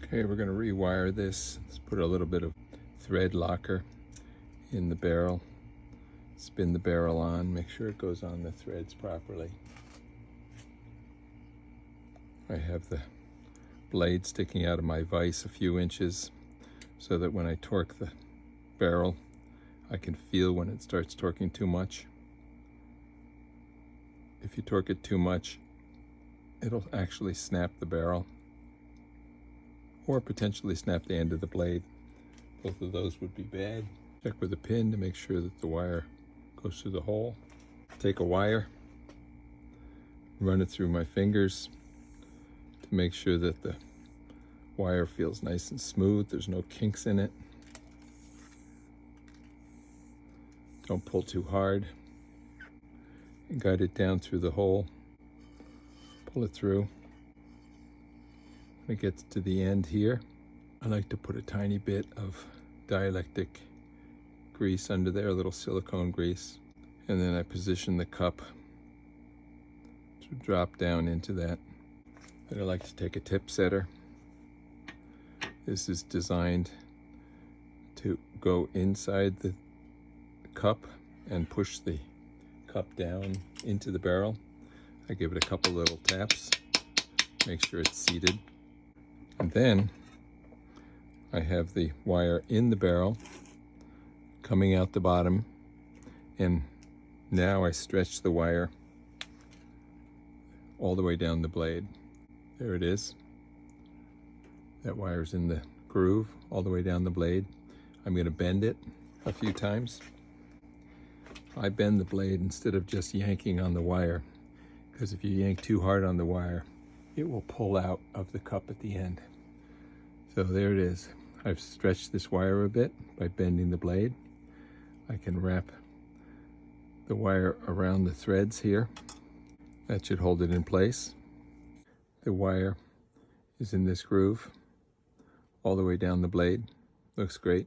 Okay, we're going to rewire this. Let's put a little bit of thread locker in the barrel. Spin the barrel on, make sure it goes on the threads properly. I have the blade sticking out of my vise a few inches so that when I torque the barrel, I can feel when it starts torquing too much. If you torque it too much, it'll actually snap the barrel or potentially snap the end of the blade. Both of those would be bad. Check with a pin to make sure that the wire goes through the hole. Take a wire, run it through my fingers to make sure that the wire feels nice and smooth. There's no kinks in it. Don't pull too hard. And guide it down through the hole. Pull it through. When it gets to the end here, I like to put a tiny bit of dielectric grease under there, a little silicone grease, and then I position the cup to drop down into that. Then I like to take a tip setter. This is designed to go inside the cup and push the cup down into the barrel. I give it a couple little taps, make sure it's seated. And then I have the wire in the barrel coming out the bottom, and now I stretch the wire all the way down the blade. There it is. That wire's in the groove all the way down the blade. I'm going to bend it a few times. I bend the blade instead of just yanking on the wire, because if you yank too hard on the wire, it will pull out of the cup at the end. So there it is. I've stretched this wire a bit by bending the blade. I can wrap the wire around the threads here. That should hold it in place. The wire is in this groove all the way down the blade. Looks great.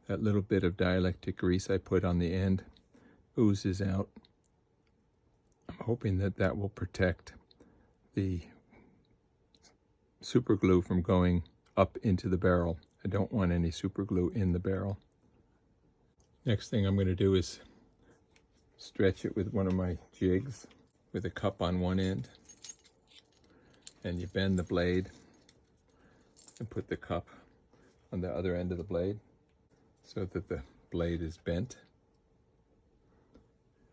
That little bit of dielectric grease I put on the end oozes out. I'm hoping that that will protect the super glue from going up into the barrel. I don't want any super glue in the barrel. Next thing I'm going to do is stretch it with one of my jigs with a cup on one end, and you bend the blade and put the cup on the other end of the blade so that the blade is bent.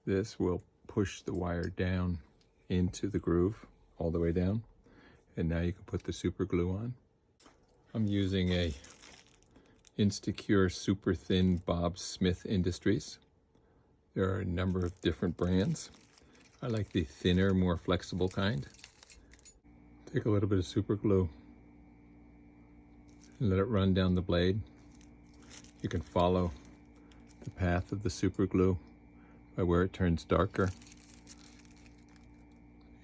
This will push the wire down into the groove all the way down, and now you can put the super glue on. I'm using a Instacure Super Thin Bob Smith Industries. There are a number of different brands. I like the thinner, more flexible kind. Take a little bit of super glue and let it run down the blade. You can follow the path of the super glue by where it turns darker.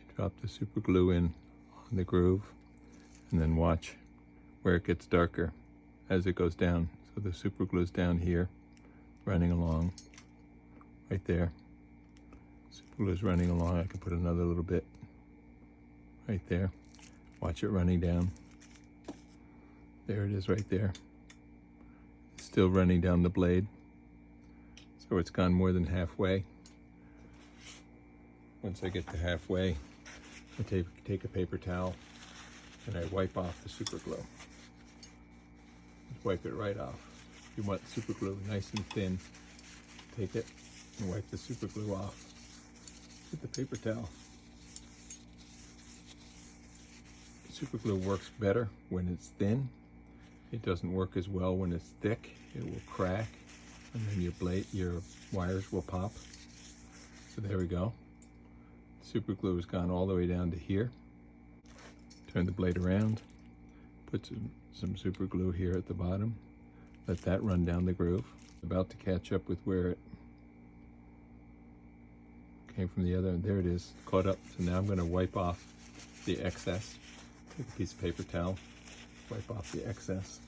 You drop the super glue in on the groove and then watch where it gets darker as it goes down. So the super glue's down here, running along, right there. Super glue's running along. I can put another little bit right there. Watch it running down. There it is right there. It's still running down the blade. So it's gone more than halfway. Once I get to halfway, I take a paper towel and I wipe off the super glue. Just wipe it right off. If you want super glue nice and thin, take it and wipe the super glue off with the paper towel. Super glue works better when it's thin. It doesn't work as well when it's thick. It will crack and then your wires will pop. So there we go. Super glue has gone all the way down to here. Turn the blade around, put some super glue here at the bottom. Let that run down the groove. About to catch up with where it came from the other end. There it is, caught up. So now I'm going to wipe off the excess. Take a piece of paper towel, wipe off the excess.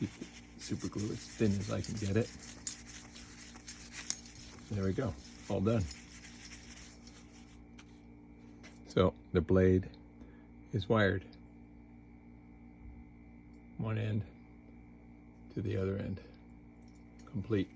Keep the super glue as thin as I can get it. There we go, all done. So the blade is wired. one end to the other end. Complete.